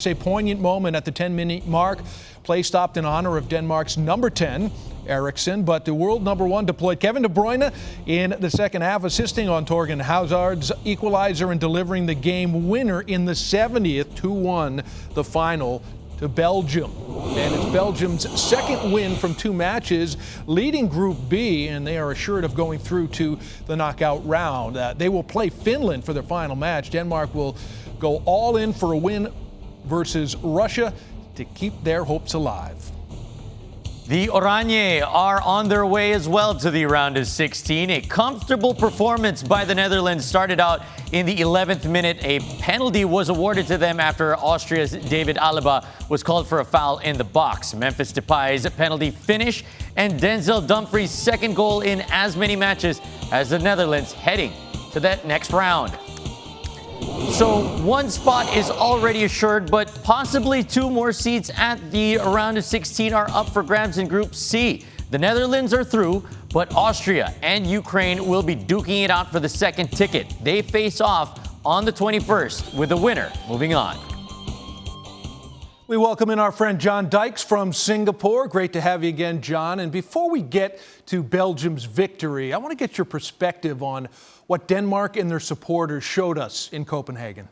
It's a poignant moment at the 10-minute mark. Play stopped in honor of Denmark's number 10, Eriksen, but the world number 1 deployed Kevin De Bruyne in the second half, assisting on Thorgan Hazard's equalizer and delivering the game winner in the 70th, 2-1, the final to Belgium. And it's Belgium's second win from 2 matches, leading Group B, and they are assured of going through to the knockout round. They will play Finland for their final match. Denmark will go all in for a win versus Russia to keep their hopes alive. The Oranje are on their way as well to the round of 16. A comfortable performance by the Netherlands started out in the 11th minute. A penalty was awarded to them after Austria's David Alaba was called for a foul in the box. Memphis Depay's penalty finish and Denzel Dumfries' second goal in as many matches as the Netherlands heading to that next round. So one spot is already assured, but possibly 2 more seats at the round of 16 are up for grabs in Group C. The Netherlands are through, but Austria and Ukraine will be duking it out for the second ticket. They face off on the 21st with the winner moving on. We welcome in our friend John Dykes from Singapore. Great to have you again, John. And before we get to Belgium's victory, I want to get your perspective on what Denmark and their supporters showed us in Cophenhagen.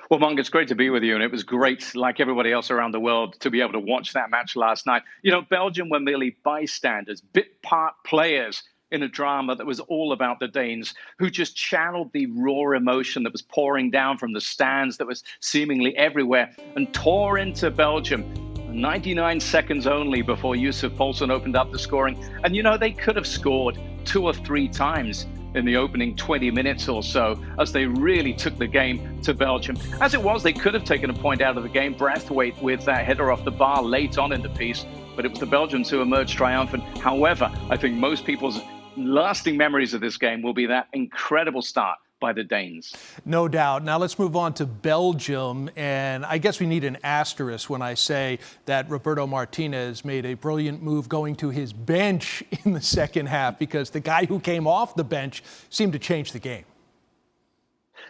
Well, Monk, it's great to be with you, and it was great, like everybody else around the world, to be able to watch that match last night. You know, Belgium were merely bystanders, bit part players in a drama that was all about the Danes, who just channeled the raw emotion that was pouring down from the stands, that was seemingly everywhere, and tore into Belgium. 99 seconds only before Yusuf Poulsen opened up the scoring. And, you know, they could have scored 2 or 3 times in the opening 20 minutes or so, as they really took the game to Belgium. As it was, they could have taken a point out of the game, Braithwaite with that header off the bar late on in the piece, but it was the Belgians who emerged triumphant. However, I think most people's lasting memories of this game will be that incredible start by the Danes. No doubt. Now let's move on to Belgium, and I guess we need an asterisk when I say that Roberto Martinez made a brilliant move going to his bench in the second half, because the guy who came off the bench seemed to change the game.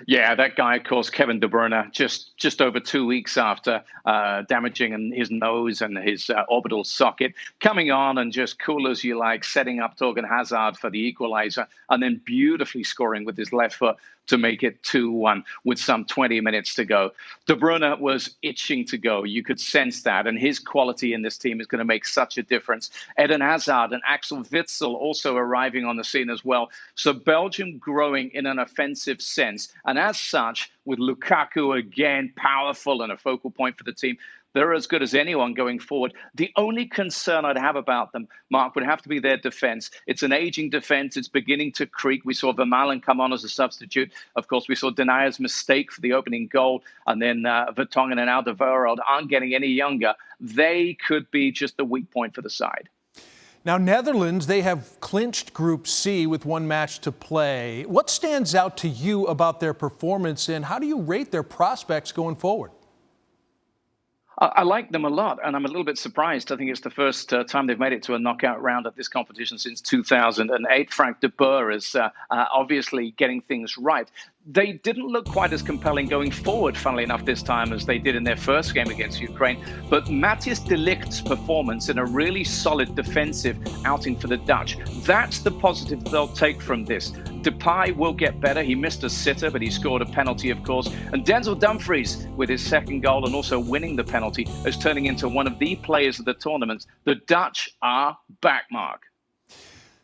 Yeah, that guy, of course, Kevin De Bruyne, just over 2 weeks after damaging his nose and his orbital socket, coming on and just cool as you like, setting up Thorgan Hazard for the equalizer, and then beautifully scoring with his left foot to make it 2-1 with some 20 minutes to go. De Bruyne was itching to go. You could sense that, and his quality in this team is going to make such a difference. Eden Hazard and Axel Witsel also arriving on the scene as well. So Belgium growing in an offensive sense, and as such, with Lukaku again powerful and a focal point for the team, they're as good as anyone going forward. The only concern I'd have about them, Mark, would have to be their defense. It's an aging defense. It's beginning to creak. We saw Vermaelen come on as a substitute. Of course, we saw Denier's mistake for the opening goal. And then Vertonghen and Alderweireld aren't getting any younger. They could be just the weak point for the side. Now, Netherlands, they have clinched Group C with 1 match to play. What stands out to you about their performance, and how do you rate their prospects going forward? I like them a lot, and I'm a little bit surprised. I think it's the first time they've made it to a knockout round at this competition since 2008. Frank de Boer is obviously getting things right. They didn't look quite as compelling going forward, funnily enough, this time as they did in their first game against Ukraine. But Matthijs de Ligt's performance in a really solid defensive outing for the Dutch, that's the positive they'll take from this. Depay will get better. He missed a sitter, but he scored a penalty, of course. And Denzel Dumfries, with his second goal and also winning the penalty, is turning into one of the players of the tournament. The Dutch are back, Mark.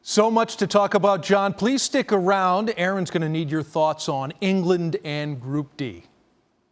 So much to talk about, John. Please stick around. Aaron's going to need your thoughts on England and Group D.